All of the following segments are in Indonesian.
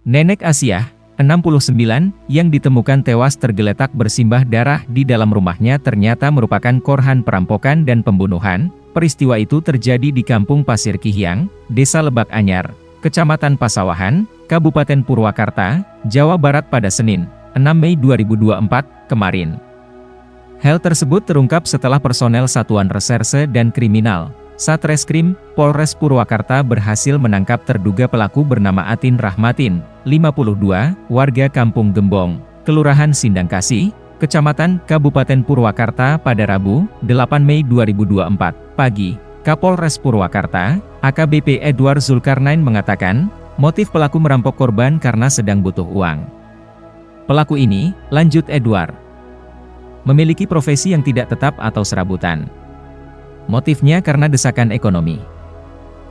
Nenek Asiah, 69, yang ditemukan tewas tergeletak bersimbah darah di dalam rumahnya ternyata merupakan korban perampokan dan pembunuhan. Peristiwa itu terjadi di Kampung Pasir Kihyang, Desa Lebak Anyar, Kecamatan Pasawahan, Kabupaten Purwakarta, Jawa Barat pada Senin, 6 Mei 2024, kemarin. Hal tersebut terungkap setelah personel Satuan Reserse dan Kriminal Satreskrim Polres Purwakarta berhasil menangkap terduga pelaku bernama Atin Rahmatin, 52, warga Kampung Gembong, Kelurahan Sindang Kasih, Kecamatan Kabupaten Purwakarta pada Rabu, 8 Mei 2024, pagi. Kapolres Purwakarta, AKBP Edward Zulkarnain mengatakan, motif pelaku merampok korban karena sedang butuh uang. Pelaku ini, lanjut Edward, memiliki profesi yang tidak tetap atau serabutan. Motifnya karena desakan ekonomi.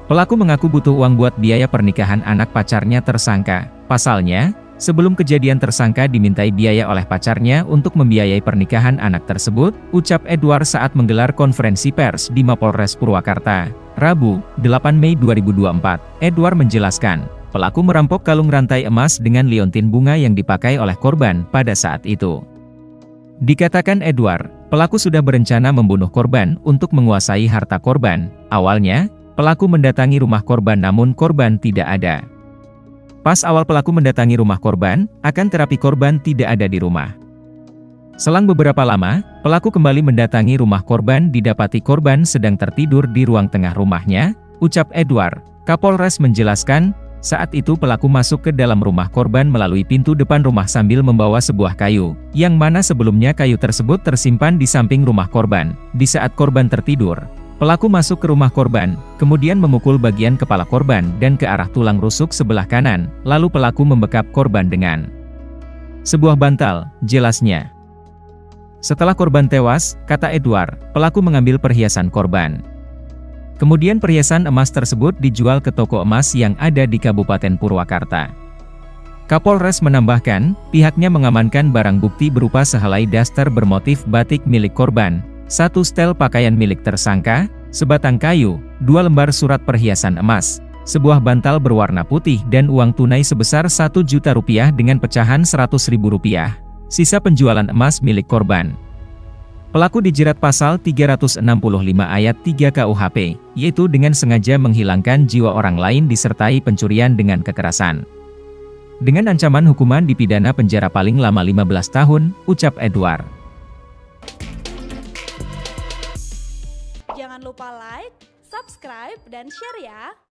Pelaku mengaku butuh uang buat biaya pernikahan anak pacarnya tersangka. Pasalnya, sebelum kejadian tersangka dimintai biaya oleh pacarnya untuk membiayai pernikahan anak tersebut, ucap Edward saat menggelar konferensi pers di Mapolres Purwakarta, Rabu, 8 Mei 2024. Edward menjelaskan, pelaku merampok kalung rantai emas dengan liontin bunga yang dipakai oleh korban pada saat itu. Dikatakan Edward, pelaku sudah berencana membunuh korban untuk menguasai harta korban. Awalnya, pelaku mendatangi rumah korban namun korban tidak ada. Pas awal pelaku mendatangi rumah korban, akan terapi korban tidak ada di rumah. Selang beberapa lama, pelaku kembali mendatangi rumah korban didapati korban sedang tertidur di ruang tengah rumahnya, ucap Edward. Kapolres menjelaskan, saat itu pelaku masuk ke dalam rumah korban melalui pintu depan rumah sambil membawa sebuah kayu, yang mana sebelumnya kayu tersebut tersimpan di samping rumah korban. Di saat korban tertidur, pelaku masuk ke rumah korban, kemudian memukul bagian kepala korban dan ke arah tulang rusuk sebelah kanan, lalu pelaku membekap korban dengan sebuah bantal, jelasnya. Setelah korban tewas, kata Edward, pelaku mengambil perhiasan korban. Kemudian perhiasan emas tersebut dijual ke toko emas yang ada di Kabupaten Purwakarta. Kapolres menambahkan, pihaknya mengamankan barang bukti berupa sehelai daster bermotif batik milik korban, 1 setel pakaian milik tersangka, sebatang kayu, 2 lembar surat perhiasan emas, sebuah bantal berwarna putih dan uang tunai sebesar Rp1 juta dengan pecahan Rp100.000, sisa penjualan emas milik korban. Pelaku dijerat pasal 365 ayat 3 KUHP, yaitu dengan sengaja menghilangkan jiwa orang lain disertai pencurian dengan kekerasan. Dengan ancaman hukuman dipidana penjara paling lama 15 tahun, ucap Edward. Jangan lupa like, subscribe, dan share ya!